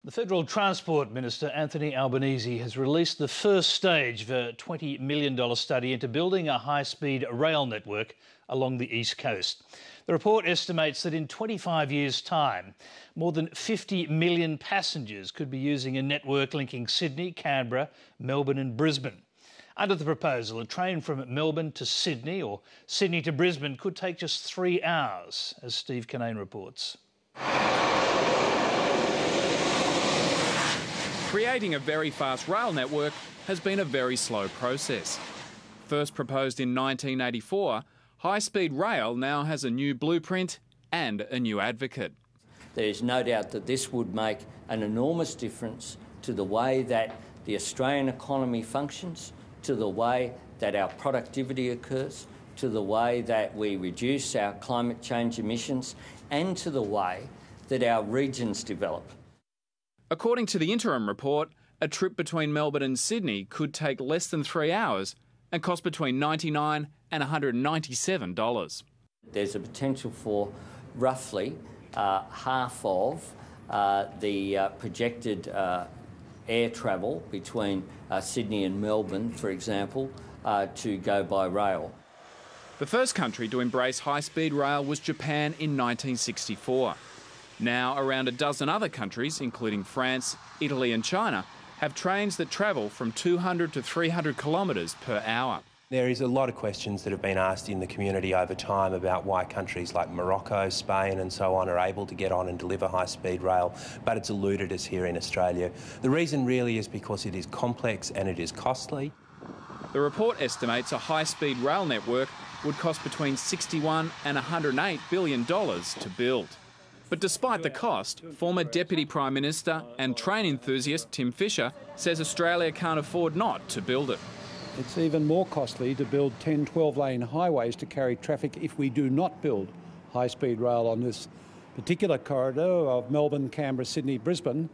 The Federal Transport Minister Anthony Albanese has released the first stage of a $20 million study into building a high-speed rail network along the East Coast. The report estimates that in 25 years' time, more than 50 million passengers could be using a network linking Sydney, Canberra, Melbourne and Brisbane. Under the proposal, a train from Melbourne to Sydney or Sydney to Brisbane could take just 3 hours, as Steve Canane reports. Creating a very fast rail network has been a very slow process. First proposed in 1984, high-speed rail now has a new blueprint and a new advocate. There's no doubt that this would make an enormous difference to the way that the Australian economy functions, to the way that our productivity occurs, to the way that we reduce our climate change emissions, and to the way that our regions develop. According to the interim report, a trip between Melbourne and Sydney could take less than 3 hours and cost between $99 and $197. There's a potential for roughly half of the projected air travel between Sydney and Melbourne, for example, to go by rail. The first country to embrace high-speed rail was Japan in 1964. Now, around a dozen other countries, including France, Italy and China, have trains that travel from 200 to 300 kilometres per hour. There is a lot of questions that have been asked in the community over time about why countries like Morocco, Spain and so on are able to get on and deliver high-speed rail, but it's eluded us here in Australia. The reason really is because it is complex and it is costly. The report estimates a high-speed rail network would cost between $61 and $108 billion to build. But despite the cost, former Deputy Prime Minister and train enthusiast Tim Fischer says Australia can't afford not to build it. It's even more costly to build 10, 12-lane highways to carry traffic if we do not build high-speed rail on this particular corridor of Melbourne, Canberra, Sydney, Brisbane.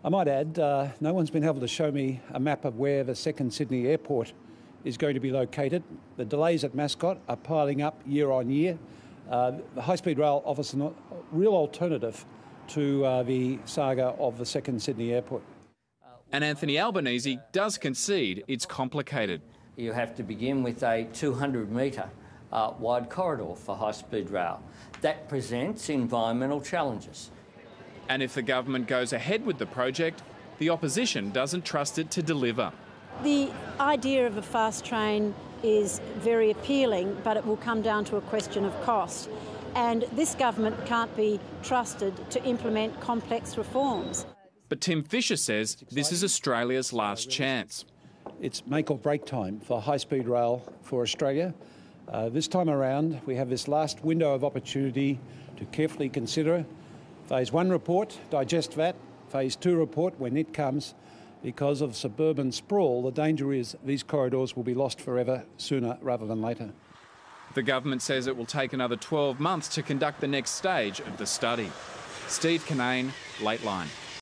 I might add, no one's been able to show me a map of where the second Sydney airport is going to be located. The delays at Mascot are piling up year on year. The high-speed rail offers a real alternative to the saga of the second Sydney airport. And Anthony Albanese does concede it's complicated. You have to begin with a 200-metre wide corridor for high-speed rail. That presents environmental challenges. And if the government goes ahead with the project, the opposition doesn't trust it to deliver. The idea of a fast train is very appealing, but it will come down to a question of cost. And this government can't be trusted to implement complex reforms. But Tim Fischer says this is Australia's last chance. It's make or break time for high-speed rail for Australia. This time around, we have this last window of opportunity to carefully consider Phase 1 report, digest that, Phase 2 report when it comes. Because of suburban sprawl, the danger is these corridors will be lost forever sooner rather than later. The government says it will take another 12 months to conduct the next stage of the study. Steve Canane, Late Line.